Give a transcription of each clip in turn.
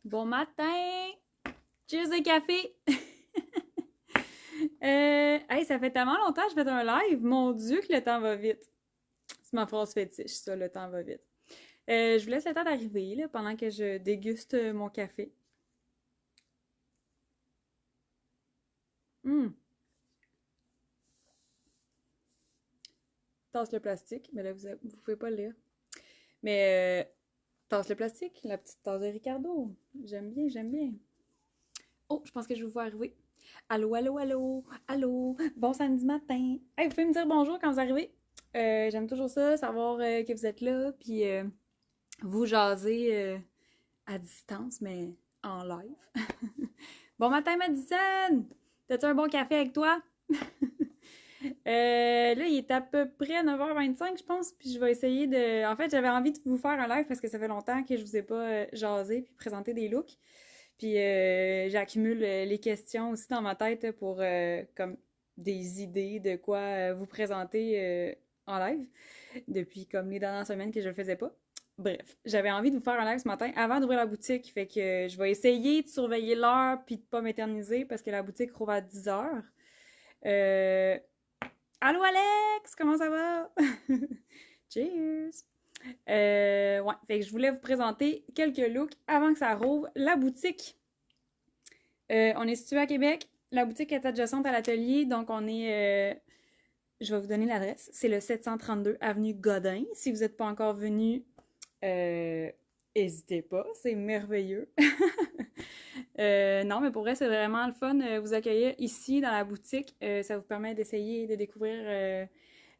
Bon matin! Cheers de café! Hey, ça fait tellement longtemps que je fais un live. Mon Dieu, que le temps va vite. C'est ma phrase fétiche, ça, le temps va vite. Je vous laisse le temps d'arriver, là, pendant que je déguste mon café. Hum, Tasse le plastique, mais là, vous pouvez pas le lire. Mais tasse le plastique, la petite tasse de Ricardo. J'aime bien, j'aime bien. Oh, je pense que je vous vois arriver. Allô, allô, allô, allô, bon samedi matin. Hey, vous pouvez me dire bonjour quand vous arrivez. J'aime toujours ça, savoir que vous êtes là, puis vous jaser à distance, mais en live. Bon matin, Madison! T'as-tu un bon café avec toi? Là, il est à peu près 9h25, je pense, puis je vais essayer de... En fait, j'avais envie de vous faire un live parce que ça fait longtemps que je vous ai pas jasé puis présenté des looks. Puis j'accumule les questions aussi dans ma tête pour comme des idées de quoi vous présenter en live depuis comme les dernières semaines que je le faisais pas. Bref, j'avais envie de vous faire un live ce matin avant d'ouvrir la boutique, fait que je vais essayer de surveiller l'heure puis de pas m'éterniser parce que la boutique rouvre à 10h. Euh... Allô Alex, comment ça va? Cheers! Ouais, fait que je voulais vous présenter quelques looks avant que ça rouvre la boutique. On est situé à Québec. La boutique est adjacente à l'atelier, donc on est... je vais vous donner l'adresse. C'est le 732 avenue Godin. Si vous n'êtes pas encore venu, n'hésitez pas, c'est merveilleux. Non, mais pour vrai, c'est vraiment le fun vous accueillir ici dans la boutique. Ça vous permet d'essayer de découvrir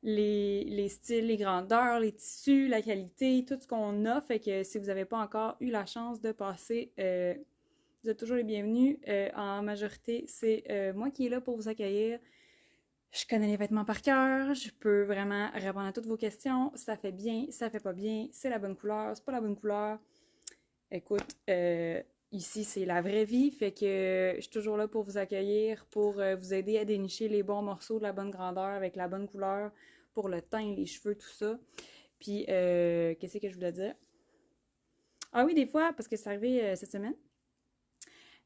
les styles, les grandeurs, les tissus, la qualité, tout ce qu'on a. Fait que si vous n'avez pas encore eu la chance de passer, vous êtes toujours les bienvenus. En majorité, c'est moi qui est là pour vous accueillir. Je connais les vêtements par cœur, je peux vraiment répondre à toutes vos questions. Ça fait bien, ça fait pas bien, c'est la bonne couleur, c'est pas la bonne couleur. Écoute, ici c'est la vraie vie, fait que je suis toujours là pour vous accueillir, pour vous aider à dénicher les bons morceaux de la bonne grandeur avec la bonne couleur pour le teint, les cheveux, tout ça. Puis, qu'est-ce que je voulais dire? Ah oui, des fois, parce que c'est arrivé cette semaine.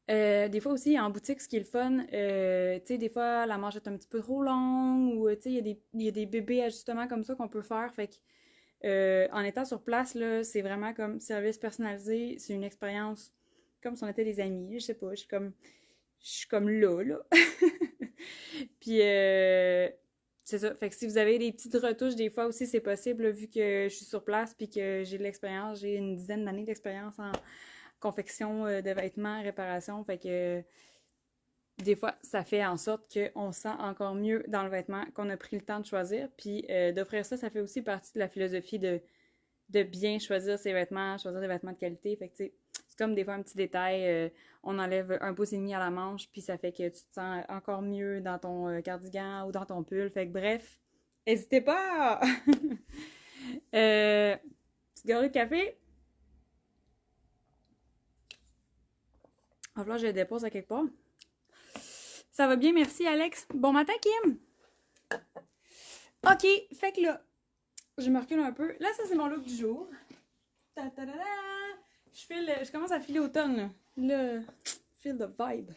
Des fois aussi, en boutique, ce qui est le fun, tu sais, des fois, la manche est un petit peu trop longue ou, tu sais, il y a des bébés ajustements comme ça qu'on peut faire. Fait que, en étant sur place, là, c'est vraiment comme service personnalisé. C'est une expérience comme si on était des amis. Je sais pas, je suis comme là. Puis, c'est ça. Fait que si vous avez des petites retouches, des fois aussi, c'est possible, là, vu que je suis sur place puis que j'ai de l'expérience. J'ai une dizaine d'années d'expérience en confection de vêtements, réparation. Fait que des fois, ça fait en sorte qu'on se sent encore mieux dans le vêtement, qu'on a pris le temps de choisir. Puis d'offrir ça, ça fait aussi partie de la philosophie de bien choisir ses vêtements, choisir des vêtements de qualité. Fait que tu sais, c'est comme des fois un petit détail, on enlève un pouce et demi à la manche, puis ça fait que tu te sens encore mieux dans ton cardigan ou dans ton pull. Fait que bref, n'hésitez pas! Petite gorgée de café. En fait, je le dépose à quelque part. Ça va bien, merci Alex. Bon matin, Kim! Ok, fait que là, je me recule un peu. Là, ça, c'est mon look du jour. Ta-ta-da-da! Je commence à filer automne, là. Feel the vibe.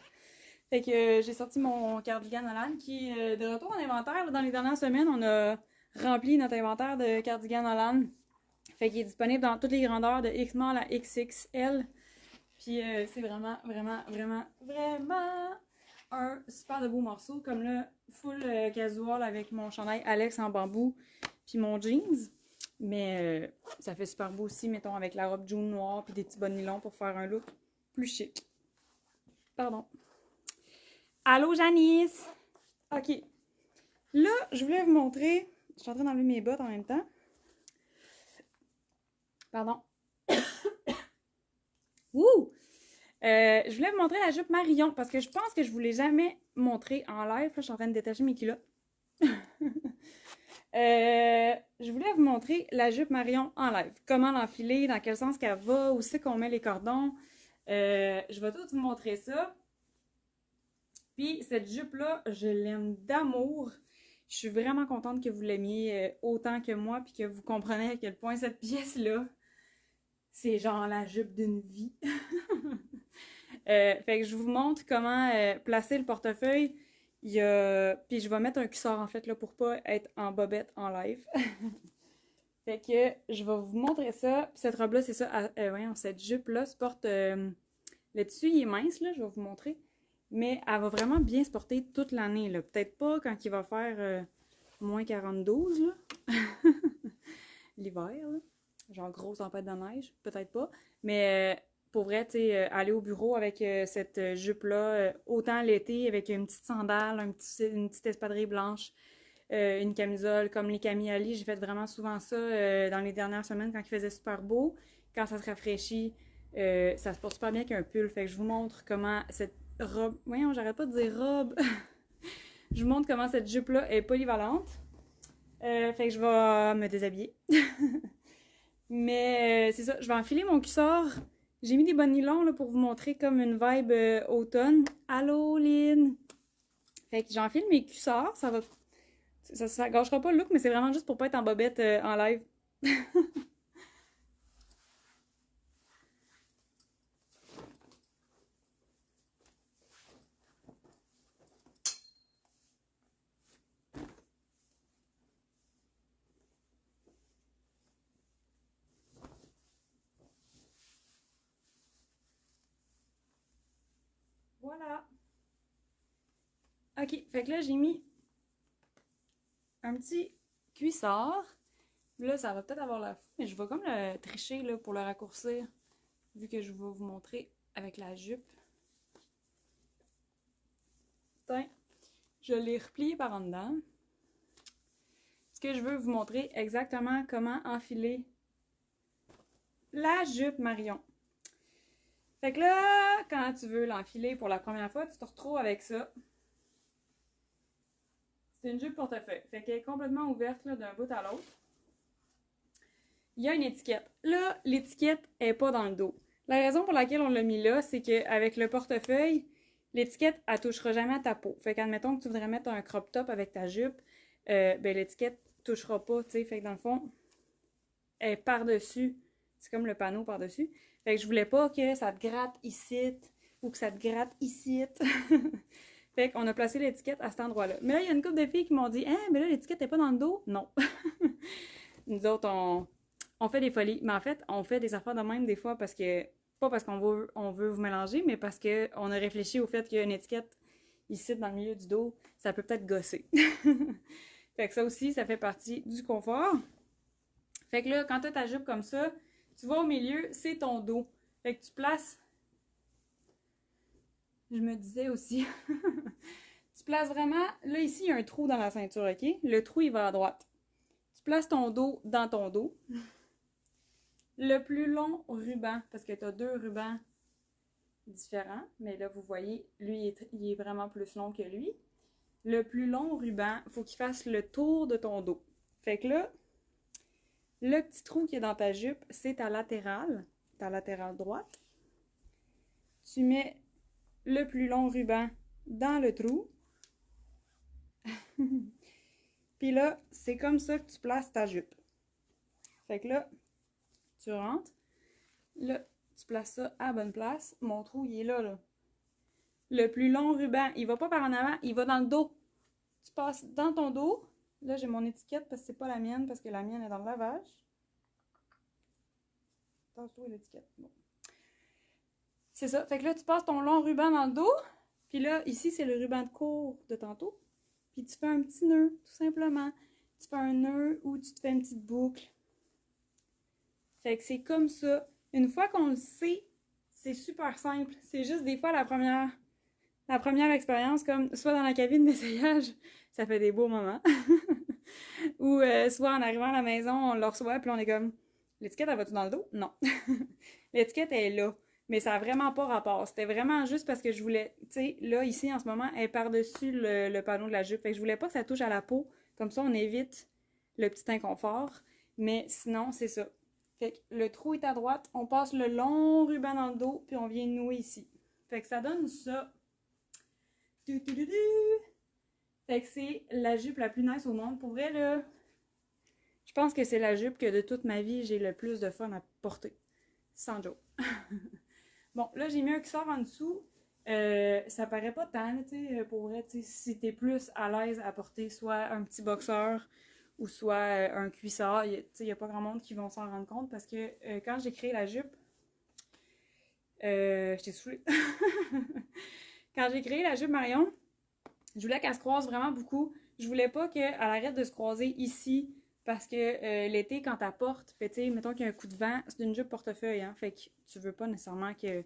Fait que j'ai sorti mon cardigan Holland qui est de retour en inventaire. Dans les dernières semaines, on a rempli notre inventaire de cardigan Holland. Fait qu'il est disponible dans toutes les grandeurs de X-Mall à XXL. Puis c'est vraiment, vraiment, vraiment, vraiment un super de beau morceau. Comme là, full casual avec mon chandail Alex en bambou. Puis mon jeans. Mais ça fait super beau aussi, mettons, avec la robe jaune noire puis des petits bas de nylon pour faire un look plus chic. Pardon. Allô, Janice! OK. Là, je voulais vous montrer... Je suis en train d'enlever mes bottes en même temps. Pardon. Wouh! Je voulais vous montrer la jupe Marion parce que je pense que je ne vous l'ai jamais montré en live. Là, je suis en train de détacher mes culottes. Je voulais vous montrer la jupe Marion en live. Comment l'enfiler, dans quel sens qu'elle va, où c'est qu'on met les cordons. Je vais tout vous montrer ça. Puis cette jupe-là, je l'aime d'amour. Je suis vraiment contente que vous l'aimiez autant que moi, puis que vous compreniez à quel point cette pièce-là, c'est genre la jupe d'une vie. Fait que je vous montre comment placer le portefeuille. Puis je vais mettre un cuissard en fait là pour pas être en bobette en live. Fait que je vais vous montrer ça. Puis cette robe-là, c'est ça. Voyons, cette jupe-là se porte. Le tissu, il est mince, là, je vais vous montrer. Mais elle va vraiment bien se porter toute l'année, là. Peut-être pas quand il va faire moins 42, là. L'hiver, là. Genre grosse tempête de neige, peut-être pas. Mais pour vrai, tu sais, aller au bureau avec cette jupe-là, autant l'été, avec une petite sandale, une petite espadrille blanche, une camisole, comme les Camille Ali, j'ai fait vraiment souvent ça dans les dernières semaines quand il faisait super beau. Quand ça se rafraîchit, ça se porte super bien qu'un pull. Fait que je vous montre comment cette robe... Voyons, j'arrête pas de dire robe. Je vous montre comment cette jupe-là est polyvalente. Fait que je vais me déshabiller. Mais c'est ça, je vais enfiler mon cuissard. J'ai mis des bas nylons là, pour vous montrer comme une vibe automne. Allô, Lynn! Fait que j'enfile mes cuissards, ça gâchera pas le look, mais c'est vraiment juste pour pas être en bobette en live. Voilà. Ok, fait que là, j'ai mis un petit cuissard. Là, ça va peut-être avoir la fou, mais je vais comme le tricher là, pour le raccourcir, vu que je vais vous montrer avec la jupe. Tiens, je l'ai replié par en dedans. Ce que je veux vous montrer exactement comment enfiler la jupe Marion. Fait que là, quand tu veux l'enfiler pour la première fois, tu te retrouves avec ça. C'est une jupe portefeuille. Fait qu'elle est complètement ouverte d'un bout à l'autre. Il y a une étiquette. Là, l'étiquette n'est pas dans le dos. La raison pour laquelle on l'a mis là, c'est qu'avec le portefeuille, l'étiquette, elle touchera jamais à ta peau. Fait qu'admettons que tu voudrais mettre un crop top avec ta jupe, ben l'étiquette touchera pas, tu sais. Fait que dans le fond, elle est par-dessus. C'est comme le panneau par-dessus. Fait que je voulais pas que ça te gratte ici ou que ça te gratte ici. Fait qu'on a placé l'étiquette à cet endroit-là. Mais là, il y a une couple de filles qui m'ont dit « Hein, mais là, l'étiquette n'est pas dans le dos? » Non. Nous autres, on fait des folies. Mais en fait, on fait des affaires de même des fois parce que... Pas parce qu'on veut vous mélanger, mais parce qu'on a réfléchi au fait qu'il y a une étiquette ici dans le milieu du dos. Ça peut peut-être gosser. Fait que ça aussi, ça fait partie du confort. Fait que là, quand tu as ta jupe comme ça, tu vois au milieu, c'est ton dos. Fait que tu places... Je me disais aussi... Tu places vraiment... Là, ici, il y a un trou dans la ceinture, OK? Le trou, il va à droite. Tu places ton dos dans ton dos. Le plus long ruban, parce que tu as deux rubans différents, mais là, vous voyez, lui, il est vraiment plus long que lui. Le plus long ruban, il faut qu'il fasse le tour de ton dos. Fait que là, le petit trou qui est dans ta jupe, c'est ta latérale droite. Tu mets le plus long ruban dans le trou. Puis là, c'est comme ça que tu places ta jupe. Fait que là, tu rentres. Là, tu places ça à la bonne place. Mon trou, il est là, là. Le plus long ruban, il va pas par en avant, il va dans le dos. Tu passes dans ton dos. Là, j'ai mon étiquette parce que c'est pas la mienne, parce que la mienne est dans le lavage. Tasse-toi l'étiquette. Bon. C'est ça. Fait que là, tu passes ton long ruban dans le dos. Puis là, ici, c'est le ruban de cours de tantôt. Puis tu fais un petit nœud, tout simplement. Tu fais un nœud ou tu te fais une petite boucle. Fait que c'est comme ça. Une fois qu'on le sait, c'est super simple. C'est juste des fois la première expérience, comme soit dans la cabine d'essayage, ça fait des beaux moments. Ou soit en arrivant à la maison, on le reçoit, puis on est comme, l'étiquette, elle va-tu dans le dos? Non. L'étiquette, elle est là. Mais ça n'a vraiment pas rapport. C'était vraiment juste parce que je voulais, tu sais, là, ici, en ce moment, elle est par-dessus le panneau de la jupe. Fait que je voulais pas que ça touche à la peau. Comme ça, on évite le petit inconfort. Mais sinon, c'est ça. Fait que le trou est à droite, on passe le long ruban dans le dos, puis on vient nouer ici. Fait que ça donne ça. Fait que c'est la jupe la plus nice au monde. Pour vrai, là, je pense que c'est la jupe que de toute ma vie, j'ai le plus de fun à porter. Sans joke. Bon, là, j'ai mis un cuissard en dessous. Ça paraît pas tant, tu sais, pour vrai, tu sais, si t'es plus à l'aise à porter soit un petit boxeur ou soit un cuissard, tu sais, il y a pas grand monde qui vont s'en rendre compte parce que quand j'ai créé la jupe, je t'ai saoulée. Quand j'ai créé la jupe Marion, je voulais qu'elle se croise vraiment beaucoup. Je voulais pas qu'elle arrête de se croiser ici parce que l'été, quand elle porte, tu sais, mettons qu'il y a un coup de vent, c'est une jupe portefeuille, hein, fait que tu veux pas nécessairement que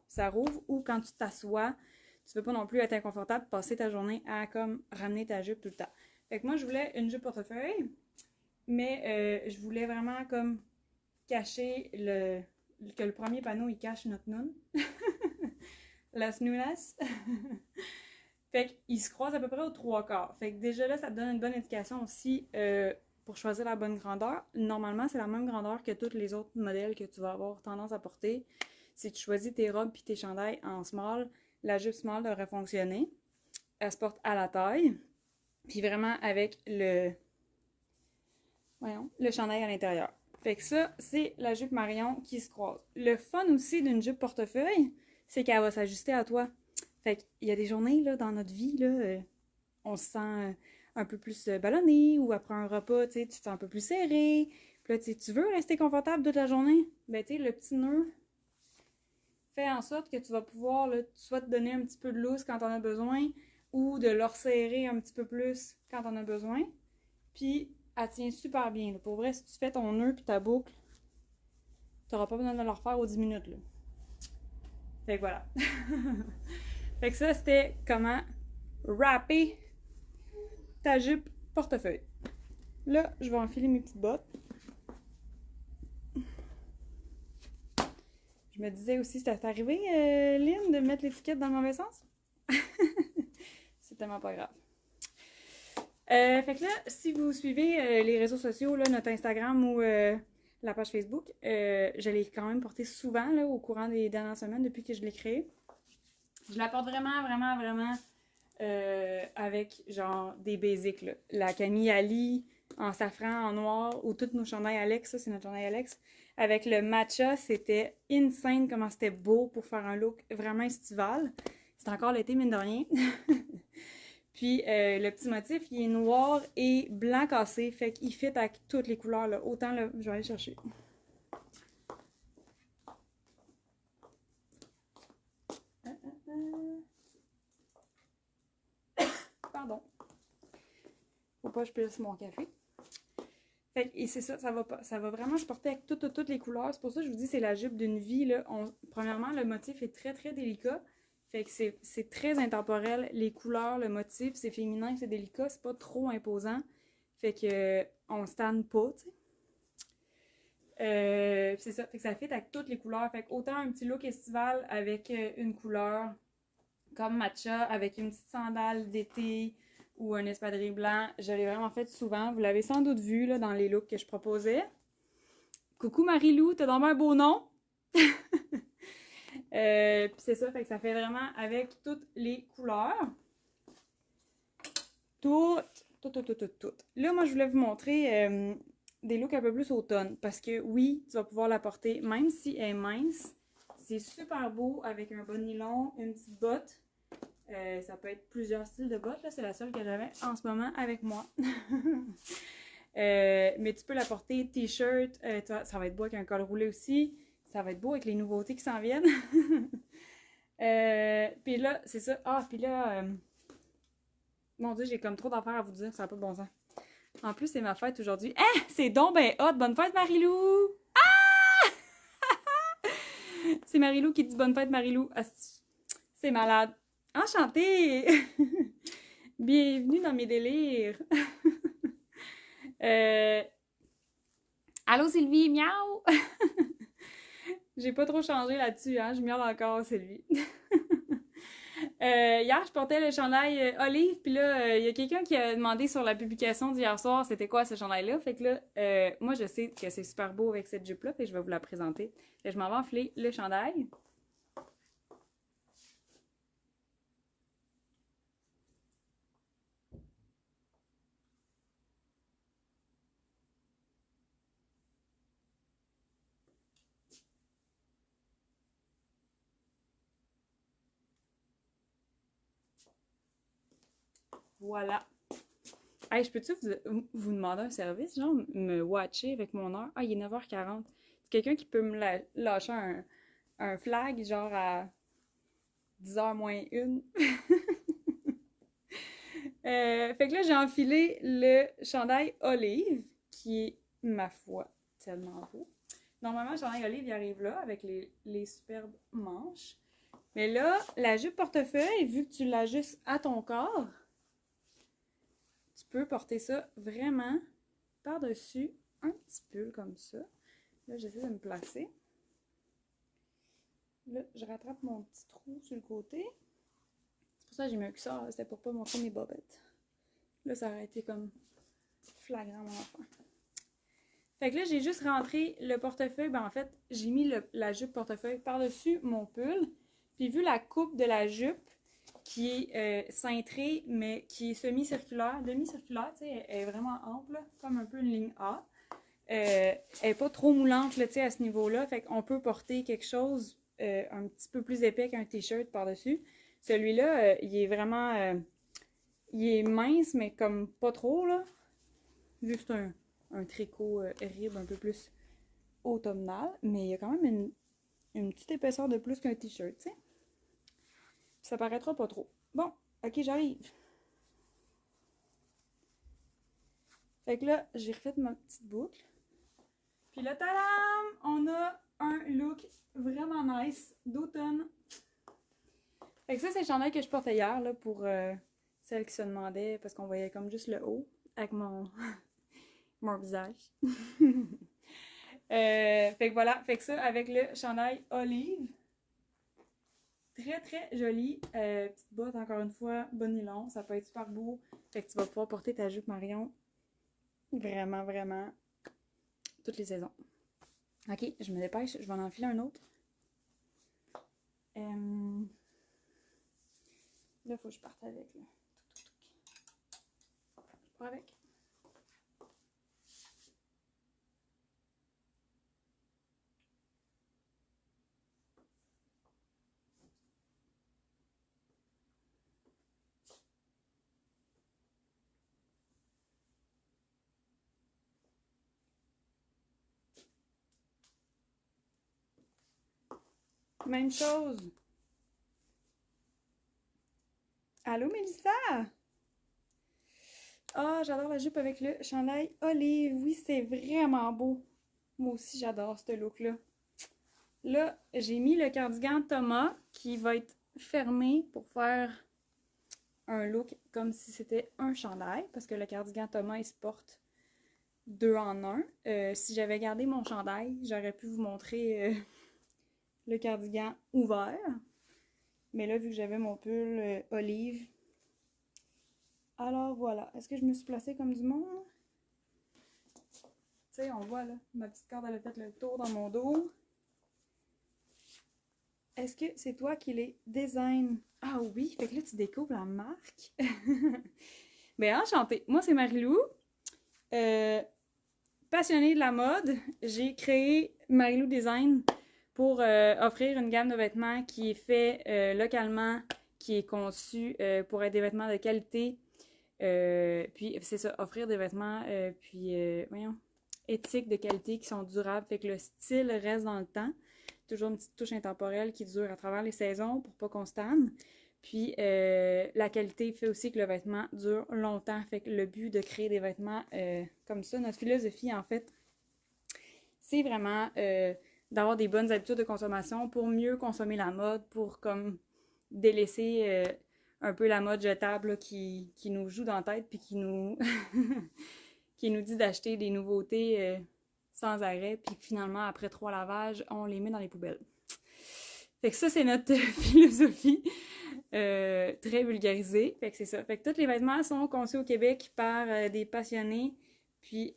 ça rouvre, ou quand tu t'assois, tu veux pas non plus être inconfortable, passer ta journée à comme ramener ta jupe tout le temps. Fait que moi, je voulais une jupe portefeuille, mais je voulais vraiment comme cacher que le premier panneau, il cache notre noun. Las nunas. Fait qu'il se croise à peu près aux 3/4. Fait que déjà là, ça te donne une bonne indication aussi pour choisir la bonne grandeur. Normalement, c'est la même grandeur que tous les autres modèles que tu vas avoir tendance à porter. Si tu choisis tes robes puis tes chandails en small, la jupe small devrait fonctionner. Elle se porte à la taille. Puis vraiment avec le chandail à l'intérieur. Fait que ça, c'est la jupe Marion qui se croise. Le fun aussi d'une jupe portefeuille, c'est qu'elle va s'ajuster à toi. Fait qu'il y a des journées là, dans notre vie, là, on se sent un peu plus ballonné, ou après un repas, tu te sens un peu plus serré. Puis là, tu veux rester confortable toute la journée. Ben, tu sais, le petit nœud fait en sorte que tu vas pouvoir là, soit te donner un petit peu de loose quand t'en as besoin, ou de le resserrer un petit peu plus quand t'en as besoin. Puis, elle tient super bien. Là. Pour vrai, si tu fais ton nœud puis ta boucle, t'auras pas besoin de le refaire aux 10 minutes. Là. Fait que voilà. Fait que ça, c'était comment wrapper ta jupe portefeuille. Là, je vais enfiler mes petites bottes. Je me disais aussi, c'est arrivé, Lynn, de mettre l'étiquette dans le mauvais sens? C'est tellement pas grave. Fait que là, si vous suivez les réseaux sociaux, là, notre Instagram ou la page Facebook, je l'ai quand même porté souvent là, au courant des dernières semaines depuis que je l'ai créé. Je la porte vraiment, vraiment, vraiment avec genre des basics. Là. La Camille Ali en safran, en noir, ou toutes nos chandails Alex, ça c'est notre chandail Alex. Avec le matcha, c'était insane comment c'était beau pour faire un look vraiment estival. C'est encore l'été, mine de rien. Puis le petit motif, il est noir et blanc cassé, fait qu'il fit avec toutes les couleurs. Là. Autant, là, je vais aller chercher. Pardon. Faut pas que je pisse mon café. Fait que, et c'est ça, ça va vraiment se porter avec toutes les couleurs. C'est pour ça que je vous dis, c'est la jupe d'une vie. Là. Premièrement, le motif est très, très délicat. Fait que c'est très intemporel. Les couleurs, le motif, c'est féminin, c'est délicat, c'est pas trop imposant. Fait que on se tanne pas, tu sais. C'est ça, fait que ça fit avec toutes les couleurs. Fait que autant un petit look estival avec une couleur comme matcha, avec une petite sandale d'été ou un espadrille blanc. Je l'ai vraiment fait souvent. Vous l'avez sans doute vu là, dans les looks que je proposais. Coucou Marie-Lou, t'as vraiment un beau nom! Puis c'est ça, fait que ça fait vraiment avec toutes les couleurs. Toutes. Là, moi, je voulais vous montrer des looks un peu plus automne. Parce que oui, tu vas pouvoir la porter, même si elle est mince. C'est super beau avec un bon nylon, une petite botte. Ça peut être plusieurs styles de bottes. Là, c'est la seule que j'avais en ce moment avec moi. Mais tu peux la porter t-shirt. Ça va être beau avec un col roulé aussi. Ça va être beau avec les nouveautés qui s'en viennent. Puis là, c'est ça. Ah, puis là, mon Dieu, j'ai comme trop d'affaires à vous dire. Ça n'a pas de bon sens. En plus, c'est ma fête aujourd'hui. Hein? C'est donc ben hot! Bonne fête, Marie-Lou! Ah! C'est Marie-Lou qui dit bonne fête, Marie-Lou. Ah, c'est malade. Enchantée! Bienvenue dans mes délires. Allô, Sylvie? Miaou! J'ai pas trop changé là-dessus, hein? Je miaule encore, Sylvie. Hier, je portais le chandail olive, puis là, il y a quelqu'un qui a demandé sur la publication d'hier soir c'était quoi ce chandail-là. Fait que là, moi, je sais que c'est super beau avec cette jupe-là, fait que je vais vous la présenter. Fait que je m'en vais enfiler le chandail. voilà. Hey, je peux-tu vous demander un service? Genre, me watcher avec mon heure? Ah, il est 9h40. C'est quelqu'un qui peut me lâcher un flag, genre à 10h moins 1. Fait que là, j'ai enfilé le chandail olive, qui est, ma foi, tellement beau. Normalement, le chandail olive, il arrive là, avec les superbes manches. Mais là, la jupe portefeuille, vu que tu l'ajustes à ton corps, tu peux porter ça vraiment par-dessus un petit pull comme ça. Là, j'essaie de me placer. Là, je rattrape mon petit trou sur le côté. C'est pour ça que j'ai mis un cuissard, c'était pour pas montrer mes bobettes. Là, ça aurait été comme flagrant mon enfant. Fait que là, j'ai juste rentré le portefeuille. Ben, en fait, j'ai mis la jupe portefeuille par-dessus mon pull. Puis vu la coupe de la jupe, qui est cintrée, mais qui est semi-circulaire, demi-circulaire, tu sais, elle est vraiment ample, comme un peu une ligne A. Elle n'est pas trop moulante, là, tu sais, à ce niveau-là. Fait qu'on peut porter quelque chose un petit peu plus épais qu'un t-shirt par-dessus. Celui-là, il est vraiment... il est mince, mais comme pas trop, là. Vu que c'est un tricot rib un peu plus automnal. Mais il y a quand même une petite épaisseur de plus qu'un t-shirt, tu sais. Ça paraîtra pas trop. Bon, ok, j'arrive. Fait que là, j'ai refait ma petite boucle. Puis là, tadam! On a un look vraiment nice d'automne. Fait que ça, c'est le chandail que je portais hier, là, pour celles qui se demandaient, parce qu'on voyait comme juste le haut, avec mon visage. Fait que voilà, fait que ça, avec le chandail olive. Très, très joli. Petite botte, encore une fois, bon nylon. Ça peut être super beau. Fait que tu vas pouvoir porter ta jupe Marion vraiment, vraiment toutes les saisons. Ok, je me dépêche. Je vais en enfiler un autre. Là, il faut que je parte avec. Là. Je pars avec. Même chose. Allô, Mélissa? Ah, j'adore la jupe avec le chandail olive. Oui, c'est vraiment beau. Moi aussi, j'adore ce look-là. Là, j'ai mis le cardigan Thomas qui va être fermé pour faire un look comme si c'était un chandail. Parce que le cardigan Thomas, il se porte 2 en 1. Si j'avais gardé mon chandail, j'aurais pu vous montrer le cardigan ouvert. Mais là, vu que j'avais mon pull olive, alors voilà. Est-ce que je me suis placée comme du monde? Tu sais, on voit là, ma petite corde, elle a fait le tour dans mon dos. Est-ce que c'est toi qui les design? Ah oui, fait que là, tu découvres la marque. Ben, enchantée. Moi, c'est Marilou. Passionnée de la mode, j'ai créé Marilou Design pour offrir une gamme de vêtements qui est fait localement, qui est conçu pour être des vêtements de qualité. Puis, c'est ça, offrir des vêtements, voyons, éthiques de qualité qui sont durables. Fait que le style reste dans le temps. Toujours une petite touche intemporelle qui dure à travers les saisons pour pas qu'on se tanne. Puis la qualité fait aussi que le vêtement dure longtemps. Fait que le but de créer des vêtements comme ça, notre philosophie en fait, c'est vraiment d'avoir des bonnes habitudes de consommation pour mieux consommer la mode, pour comme délaisser un peu la mode jetable là, qui nous joue dans la tête puis qui nous qui nous dit d'acheter des nouveautés sans arrêt, puis finalement, après 3 lavages, on les met dans les poubelles. Fait que ça, c'est notre philosophie très vulgarisée. Fait que c'est ça. Fait que tous les vêtements sont conçus au Québec par des passionnés. Puis,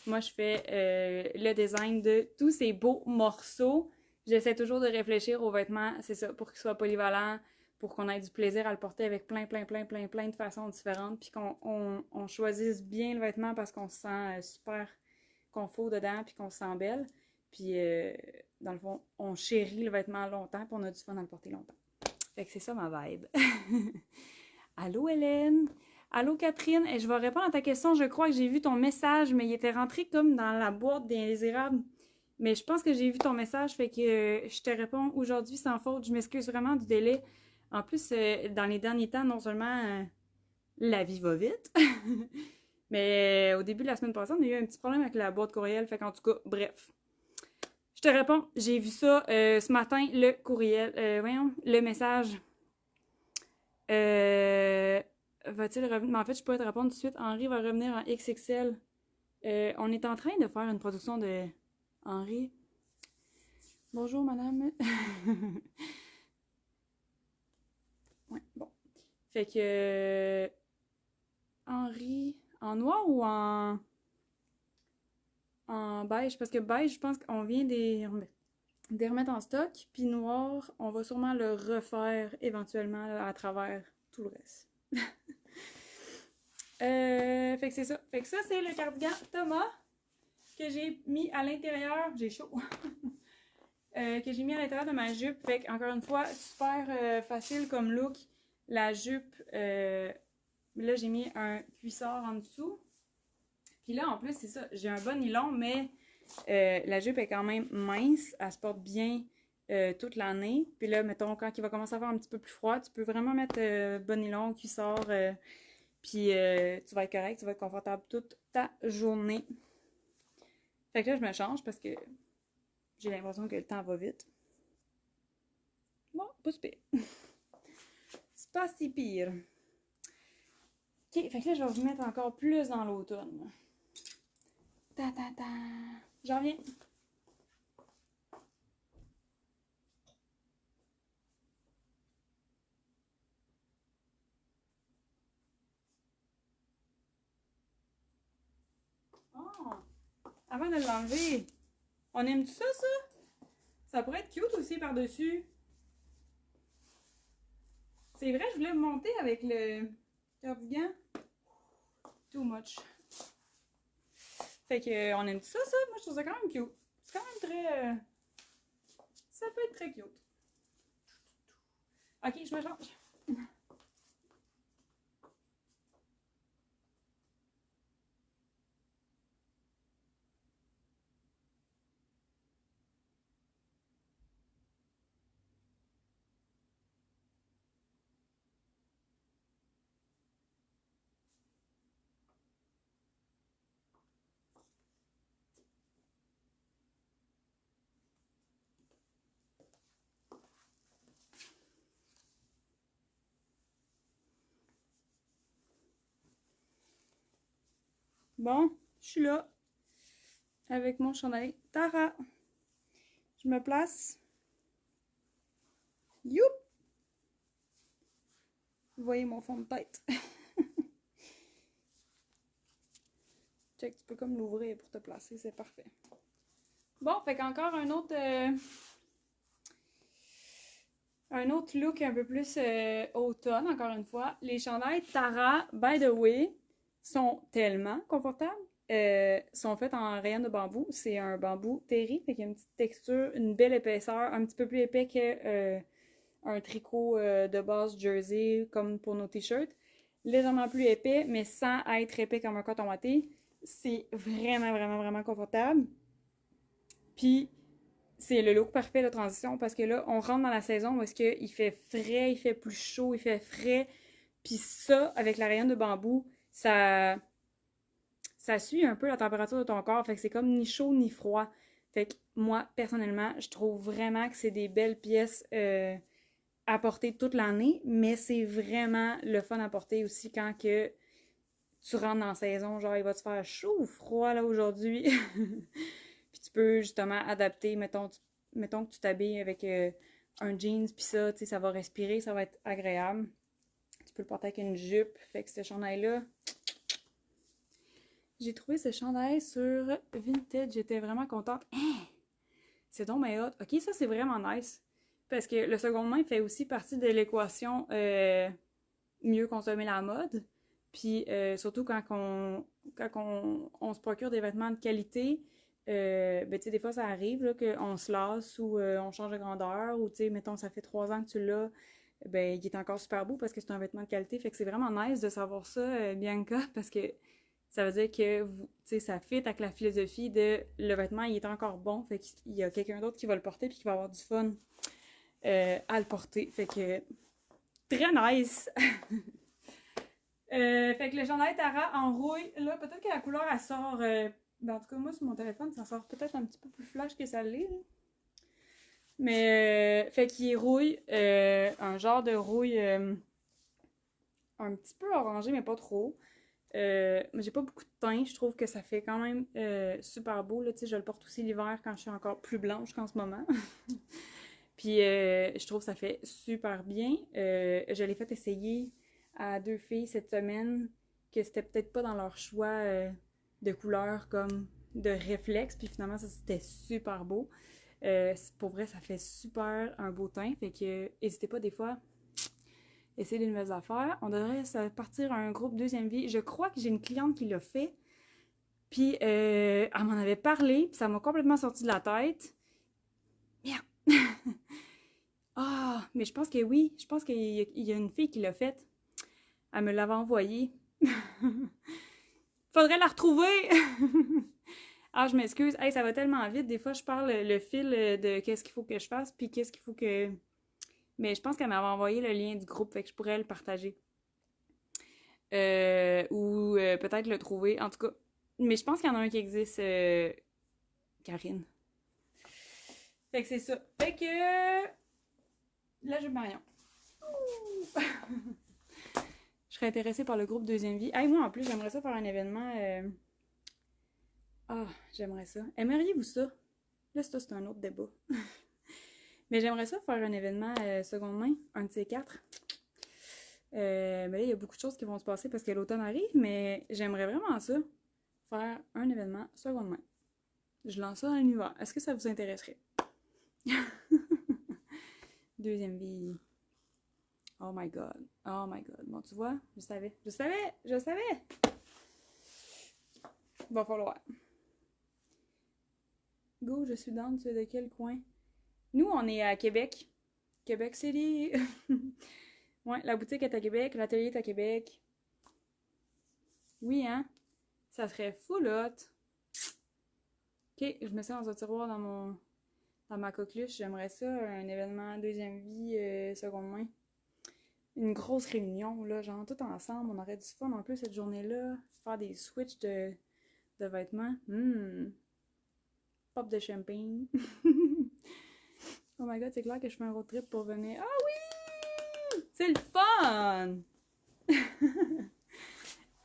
moi, je fais le design de tous ces beaux morceaux. J'essaie toujours de réfléchir aux vêtements, c'est ça, pour qu'ils soient polyvalents, pour qu'on ait du plaisir à le porter avec plein de façons différentes, puis qu'on choisisse bien le vêtement parce qu'on se sent super confort dedans, puis qu'on se sent belle. Puis, dans le fond, on chérit le vêtement longtemps, puis on a du fun à le porter longtemps. Fait que c'est ça ma vibe. Allô Hélène? Allô Catherine? Et je vais répondre à ta question. Je crois que j'ai vu ton message, mais il était rentré comme dans la boîte des indésirables. Mais je pense que j'ai vu ton message, fait que je te réponds aujourd'hui sans faute. Je m'excuse vraiment du délai. En plus, dans les derniers temps, non seulement la vie va vite, mais au début de la semaine passée, on a eu un petit problème avec la boîte courriel. Fait qu'en tout cas, bref. Je te réponds, j'ai vu ça ce matin, le courriel, voyons, le message. Va-t-il revenir? Mais en fait, je peux te répondre tout de suite. Henri va revenir en XXL. On est en train de faire une production de Henri. Bonjour, madame. Ouais, bon. Fait que Henri, en noir ou en beige? Parce que beige, je pense qu'on vient des remettre en stock. Puis noir, on va sûrement le refaire éventuellement là, à travers tout le reste. Fait que c'est ça. Fait que ça, c'est le cardigan Thomas que j'ai mis à l'intérieur. J'ai chaud. Que j'ai mis à l'intérieur de ma jupe. Fait que, encore une fois, super facile comme look. La jupe, là, j'ai mis un cuissard en dessous. Puis là, en plus, c'est ça. J'ai un bon nylon, mais la jupe est quand même mince. Elle se porte bien toute l'année. Puis là, mettons, quand il va commencer à faire un petit peu plus froid, tu peux vraiment mettre bon nylon, cuissard. Puis tu vas être correct, tu vas être confortable toute ta journée. Fait que là, je me change parce que j'ai l'impression que le temps va vite. Bon, pas si pire. C'est pas si pire. Ok, fait que là, je vais vous mettre encore plus dans l'automne. Ta ta ta. J'en reviens. Oh! Avant de l'enlever, on aime ça, ça? Ça pourrait être cute aussi par-dessus. C'est vrai, je voulais monter avec le cardigan. Too much. Fait que, on aime ça, ça? Moi, je trouve ça quand même cute. C'est quand même très... ça peut être très cute. Ok, je me change. Bon, je suis là. Avec mon chandail Tara. Je me place. Youp! Vous voyez mon fond de tête. Check, tu peux comme l'ouvrir pour te placer, c'est parfait. Bon, fait qu'encore un autre look un peu plus automne, encore une fois. Les chandails Tara, by the way, sont tellement confortables. Sont faits en rayon de bambou. C'est un bambou terry, fait qu'il y a une petite texture, une belle épaisseur, un petit peu plus épais que un tricot de base jersey, comme pour nos t-shirts. Légèrement plus épais, mais sans être épais comme un coton watté. C'est vraiment, vraiment, vraiment confortable. Puis, c'est le look parfait de transition parce que là, on rentre dans la saison où est-ce qu'il fait frais, il fait plus chaud, il fait frais. Puis ça, avec la rayonne de bambou, ça suit un peu la température de ton corps. Fait que c'est comme ni chaud ni froid. Fait que moi, personnellement, je trouve vraiment que c'est des belles pièces à porter toute l'année, mais c'est vraiment le fun à porter aussi quand que tu rentres dans la saison. Genre, il va te faire chaud ou froid là aujourd'hui. Puis tu peux justement adapter, mettons que tu t'habilles avec un jeans, puis ça, tu sais, ça va respirer, ça va être agréable. Tu peux le porter avec une jupe. Fait que ce chandail-là, j'ai trouvé ce chandail sur Vinted. J'étais vraiment contente. Hein? C'est donc mais hot. Ok, ça c'est vraiment nice. Parce que le second main fait aussi partie de l'équation mieux consommer la mode. Puis surtout quand on se procure des vêtements de qualité, ben tu sais, des fois ça arrive là, qu'on se lasse ou on change de grandeur ou tu sais, mettons, ça fait 3 ans que tu l'as, ben, il est encore super beau parce que c'est un vêtement de qualité. Fait que c'est vraiment nice de savoir ça, Bianca, parce que ça veut dire que vous, tu sais, ça fit avec la philosophie de le vêtement, il est encore bon. Fait qu'il y a quelqu'un d'autre qui va le porter puis qui va avoir du fun à le porter. Fait que très nice! Fait que le chandail Tara en rouille, là, peut-être que la couleur, elle sort. Ben, en tout cas, moi, sur mon téléphone, ça sort peut-être un petit peu plus flash que ça l'est. Là. Mais, fait qu'il est rouille, un genre de rouille un petit peu orangé, mais pas trop. Mais j'ai pas beaucoup de teint, je trouve que ça fait quand même super beau. Là, tu sais, je le porte aussi l'hiver quand je suis encore plus blanche qu'en ce moment. Puis je trouve que ça fait super bien. Je l'ai fait essayer à 2 filles cette semaine que c'était peut-être pas dans leur choix de couleur comme de réflexe. Puis finalement, ça c'était super beau. Pour vrai, ça fait super un beau teint. Fait que n'hésitez pas des fois essayer des nouvelles affaires. On devrait partir un groupe deuxième vie. Je crois que j'ai une cliente qui l'a fait. Puis elle m'en avait parlé. Puis ça m'a complètement sorti de la tête. Merde! Ah, mais je pense que oui. Je pense qu'il y a une fille qui l'a fait. Elle me l'avait envoyé. Faudrait la retrouver! Ah, je m'excuse. Hey, ça va tellement vite. Des fois, je parle le fil de qu'est-ce qu'il faut que je fasse, puis qu'est-ce qu'il faut que... Mais je pense qu'elle m'avait envoyé le lien du groupe, fait que je pourrais le partager. Ou peut-être le trouver. En tout cas, mais je pense qu'il y en a un qui existe, Karine. Fait que c'est ça. Fait que... La jupe Marion. Je serais intéressée par le groupe Deuxième Vie. Hey, moi, en plus, j'aimerais ça faire un événement... Ah, j'aimerais ça. Aimeriez-vous ça? Là, ça, c'est un autre débat. Mais j'aimerais ça faire un événement seconde main, un de ces quatre. Mais là, il y a beaucoup de choses qui vont se passer parce que l'automne arrive, mais j'aimerais vraiment ça, faire un événement seconde main. Je lance ça dans l'univers. Est-ce que ça vous intéresserait? Deuxième vie. Oh my god. Oh my god. Bon, tu vois, je savais. Je savais! Je savais! Va falloir. Go, je suis down. Tu es de quel coin? Nous, on est à Québec. Québec City! Ouais, la boutique est à Québec, l'atelier est à Québec. Oui, hein? Ça serait full hot. Ok, je mets ça dans un tiroir dans ma coqueluche. J'aimerais ça, un événement deuxième vie, seconde main. Une grosse réunion, là, genre tout ensemble. On aurait du fun en plus cette journée-là. Faire des switches de vêtements. Pop de champagne. Oh my god, c'est clair que je fais un road trip pour venir. Ah oui! C'est le fun!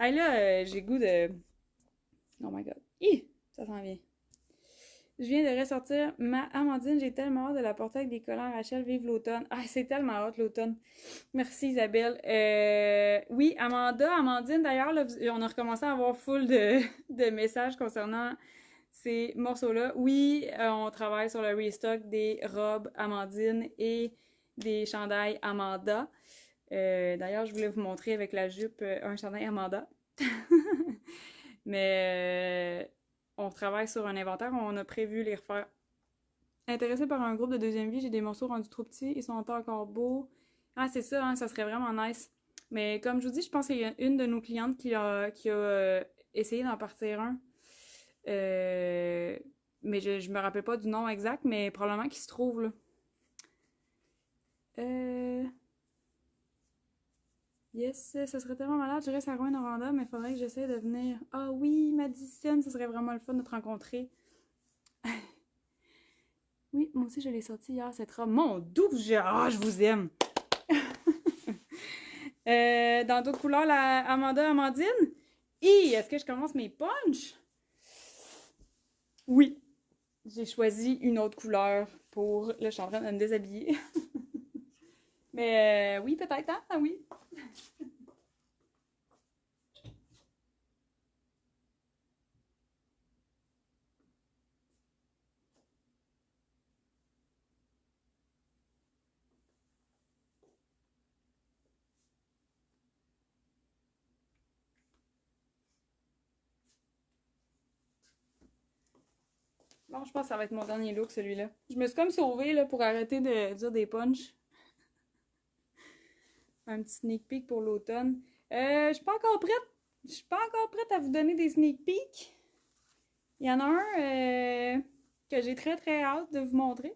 Hey là, j'ai goût de... Oh my god. Hi! Ça s'en vient. Je viens de ressortir ma Amandine. J'ai tellement hâte de la porter avec des collants Rachel. Vive l'automne. Ah, c'est tellement hâte l'automne. Merci Isabelle. Oui, Amandine, d'ailleurs, là, on a recommencé à avoir full de messages concernant ces morceaux-là. Oui, on travaille sur le restock des robes Amandine et des chandails Amanda. D'ailleurs, je voulais vous montrer avec la jupe un chandail Amanda. Mais on travaille sur un inventaire, on a prévu les refaire. Intéressé par un groupe de deuxième vie, j'ai des morceaux rendus trop petits, ils sont pas encore beaux. Ah, c'est ça, hein, ça serait vraiment nice. Mais comme je vous dis, je pense qu'il y a une de nos clientes qui a essayé d'en partir un. Mais je me rappelle pas du nom exact, mais probablement qu'il se trouve là. Yes, ça serait tellement malade, je reste à Rouyn-Noranda, mais il faudrait que j'essaie de venir. Ah oui, Madison, ça serait vraiment le fun de te rencontrer. Oui, moi aussi je l'ai sorti hier, cette robe. Mon doux, je vous aime! Dans d'autres couleurs, la Amandine? Est-ce que je commence mes punchs? Oui, j'ai choisi une autre couleur pour... Là, je suis en train de me déshabiller. Mais oui, peut-être, hein? Ah oui. Bon, je pense que ça va être mon dernier look, celui-là. Je me suis comme sauvée là, pour arrêter de dire des punchs. un petit sneak peek pour l'automne. Je suis pas encore prête. Je suis pas encore prête à vous donner des sneak peeks. Il y en a un que j'ai très très hâte de vous montrer.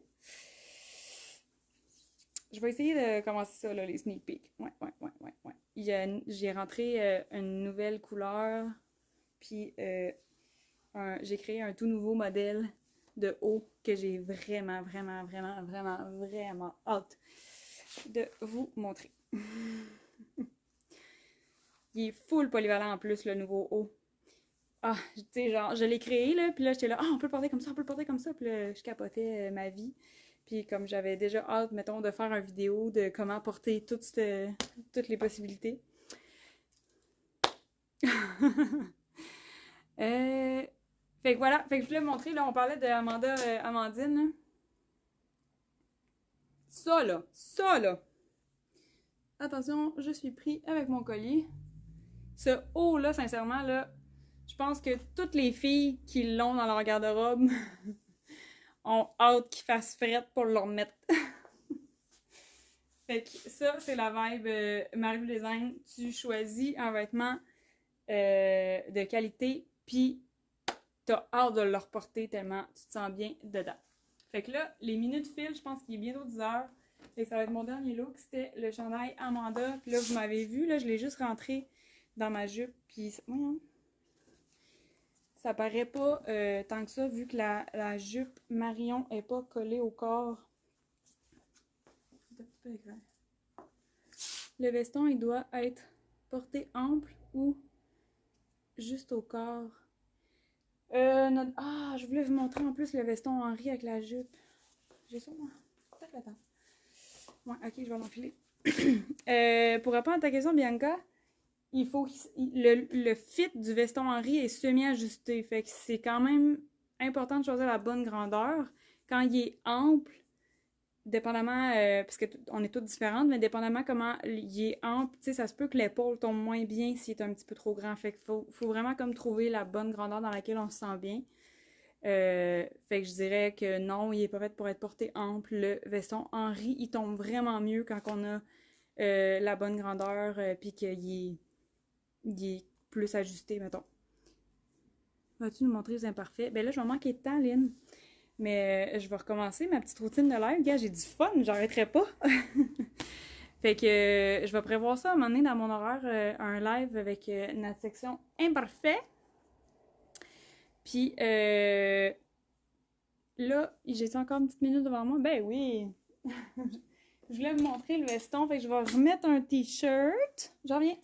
Je vais essayer de commencer ça, là, les sneak peeks. Ouais. J'ai rentré une nouvelle couleur, puis j'ai créé un tout nouveau modèle de haut que j'ai vraiment hâte de vous montrer. Il est full polyvalent en plus, le nouveau haut. Ah, tu sais, genre, je l'ai créé, là, puis là, j'étais là, ah, on peut le porter comme ça, on peut le porter comme ça, puis là, je capotais ma vie. Puis comme j'avais déjà hâte, mettons, de faire une vidéo de comment porter toutes les possibilités. Fait que voilà, fait que je voulais vous montrer, là, on parlait de Amandine. Là. Ça là. Attention, je suis pris avec mon collier. Ce haut-là, sincèrement, là, je pense que toutes les filles qui l'ont dans leur garde-robe ont hâte qu'ils fassent frette pour le remettre. Fait que ça, c'est la vibe Marie-Lou Design. Tu choisis un vêtement de qualité, puis t'as hâte de le reporter tellement tu te sens bien dedans. Fait que là, les minutes filent, je pense qu'il est bientôt 10 heures. Fait que ça va être mon dernier look. C'était le chandail Amanda. Puis là, vous m'avez vu, là, je l'ai juste rentré dans ma jupe. Puis, voyons. Ça paraît pas tant que ça, vu que la jupe Marion est pas collée au corps. Le veston, il doit être porté ample ou juste au corps. Je voulais vous montrer en plus le veston Henri avec la jupe. J'ai ça, moi? Peut-être le temps. Ouais, ok, je vais l'enfiler. Pour répondre à ta question, Bianca, il faut le fit du veston Henri est semi-ajusté. Fait que c'est quand même important de choisir la bonne grandeur. Quand il est ample, dépendamment, parce qu'on est toutes différentes, mais dépendamment comment il est ample, tu sais, ça se peut que l'épaule tombe moins bien s'il est un petit peu trop grand. Fait qu'il faut vraiment comme trouver la bonne grandeur dans laquelle on se sent bien. Fait que je dirais que non, il est pas fait pour être porté ample. Le veston Henri, il tombe vraiment mieux quand on a la bonne grandeur, puis qu'il est plus ajusté, mettons. Vas-tu nous montrer les imparfaits? Ben là, je vais manquer de temps, Lynn. Mais je vais recommencer ma petite routine de live. Gars, j'ai du fun, j'arrêterai pas. Fait que je vais prévoir ça à un moment donné dans mon horaire, un live avec notre section imparfait. Puis là, j'ai encore une petite minute devant moi? Ben oui! Je voulais vous montrer le veston, fait que je vais remettre un t-shirt. J'en reviens.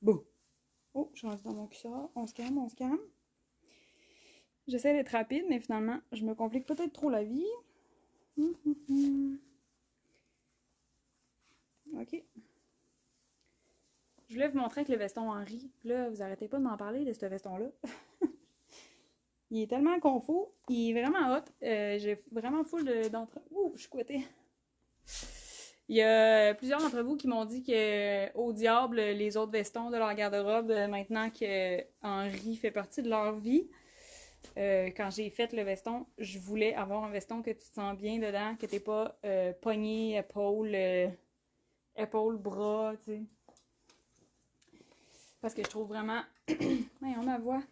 Bon. Oh, je suis rendue dans mon cuissard. On se calme. J'essaie d'être rapide, mais finalement, je me complique peut-être trop la vie. OK. Je voulais vous montrer avec le veston Henri. Là, vous arrêtez pas de m'en parler de ce veston-là. Il est tellement confort. Il est vraiment hot. J'ai vraiment full d'entre... Ouh, je suis couettée. Il y a plusieurs d'entre vous qui m'ont dit que, au diable, les autres vestons de leur garde-robe, maintenant que Henri fait partie de leur vie. Quand j'ai fait le veston, je voulais avoir un veston que tu te sens bien dedans, que t'es pas poignée, épaule, bras, tu sais. Parce que je trouve vraiment... Voyons ma voix.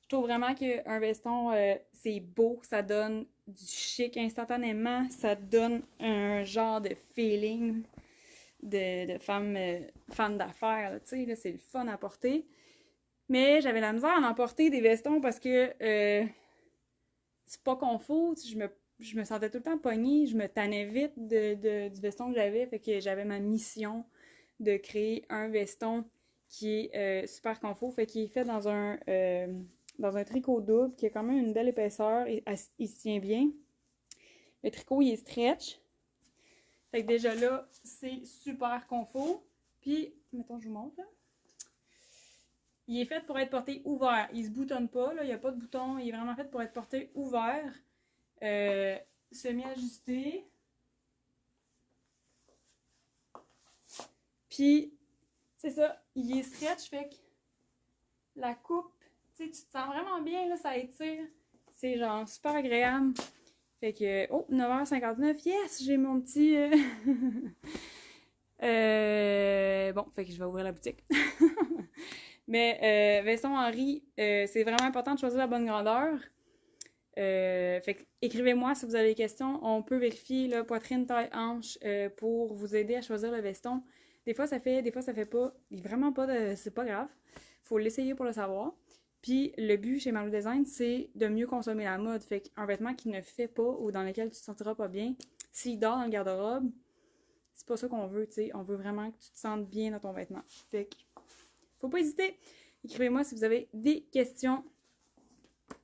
Je trouve vraiment qu'un veston, c'est beau, ça donne du chic instantanément, ça donne un genre de feeling de femme d'affaires, tu sais, là, c'est le fun à porter. Mais j'avais la misère à en porter des vestons parce que c'est pas confort, je me sentais tout le temps poignée, je me tannais vite du veston que j'avais, fait que j'avais ma mission de créer un veston qui est super confort, fait qu'il est fait dans un tricot double qui a quand même une belle épaisseur et il se tient bien. Le tricot, il est stretch. Fait que déjà là, c'est super confort. Puis, mettons, je vous montre là. Il est fait pour être porté ouvert. Il se boutonne pas, là, il n'y a pas de bouton. Il est vraiment fait pour être porté ouvert. Semi-ajusté. Puis, c'est ça, il est stretch, fait que la coupe, tu sais, tu te sens vraiment bien, là, ça étire. C'est genre super agréable. Fait que, oh, 9h59, yes, j'ai mon petit... bon, fait que je vais ouvrir la boutique. Mais Veston Henry, c'est vraiment important de choisir la bonne grandeur. Fait que écrivez-moi si vous avez des questions. On peut vérifier là, poitrine, taille, hanche pour vous aider à choisir le veston. Des fois ça fait, des fois ça fait pas. Vraiment pas de. C'est pas grave. Faut l'essayer pour le savoir. Puis le but chez Marlou Design, c'est de mieux consommer la mode. Fait qu'un vêtement qui ne fait pas ou dans lequel tu te sentiras pas bien, s'il dort dans le garde-robe, c'est pas ça qu'on veut, tu sais. On veut vraiment que tu te sentes bien dans ton vêtement. Fait que faut pas hésiter. Écrivez-moi si vous avez des questions.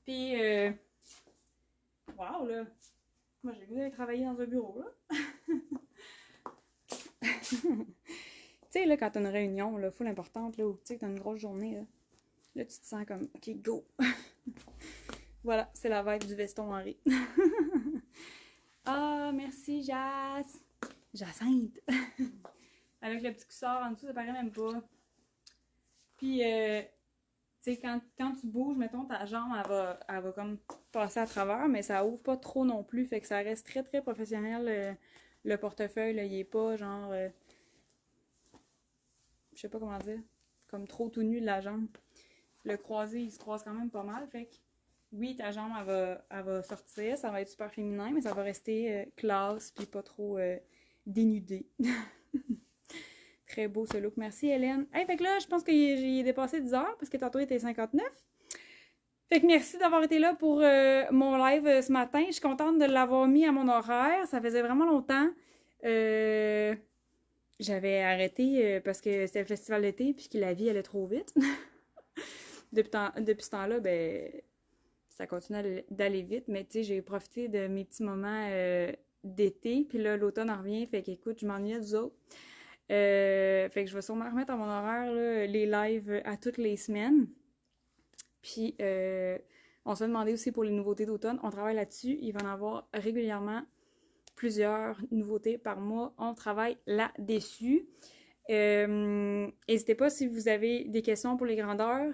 Puis wow, là! Moi, j'ai le goût d'aller travailler dans un bureau, là. Tu sais, là, quand t'as une réunion, là, full importante, là, ou tu sais, que t'as une grosse journée, là, tu te sens comme, OK, go! Voilà, c'est la vibe du veston Henri. Ah, merci, Jas! Jacinthe! Avec le petit cuissard en dessous, ça paraît même pas. Puis, tu sais, quand tu bouges, mettons, ta jambe, elle va comme passer à travers, mais ça ouvre pas trop non plus, fait que ça reste très, très professionnel. Le portefeuille, là, il est pas genre... je sais pas comment dire, comme trop tout nu de la jambe. Le croisé, il se croise quand même pas mal, fait que oui, ta jambe, elle va sortir, ça va être super féminin, mais ça va rester classe, puis pas trop dénudé. Très beau ce look. Merci, Hélène. Hey, fait que là, je pense que j'ai dépassé 10 heures, parce que tantôt, il était 59. Fait que merci d'avoir été là pour mon live ce matin. Je suis contente de l'avoir mis à mon horaire. Ça faisait vraiment longtemps. J'avais arrêté parce que c'était le festival d'été puis que la vie allait trop vite. Depuis ce temps-là, ben, ça continue d'aller vite. Mais tu sais, j'ai profité de mes petits moments d'été. Puis là, l'automne en revient. Fait qu'écoute, je m'ennuyais des autres. Fait que je vais sûrement remettre à mon horaire là, les lives à toutes les semaines. Puis, on se demandait aussi pour les nouveautés d'automne. On travaille là-dessus. Il va y en avoir régulièrement plusieurs nouveautés par mois. On travaille là-dessus. N'hésitez pas si vous avez des questions pour les grandeurs.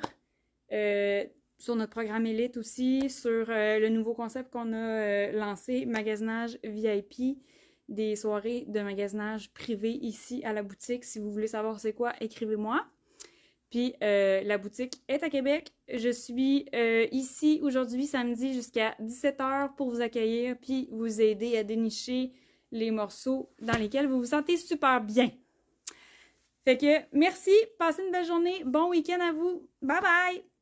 Sur notre programme Élite aussi, sur le nouveau concept qu'on a lancé, magasinage VIP, des soirées de magasinage privé ici à la boutique. Si vous voulez savoir c'est quoi, écrivez-moi. Puis la boutique est à Québec. Je suis ici aujourd'hui, samedi, jusqu'à 17h pour vous accueillir puis vous aider à dénicher les morceaux dans lesquels vous vous sentez super bien. Fait que merci, passez une belle journée, bon week-end à vous. Bye bye!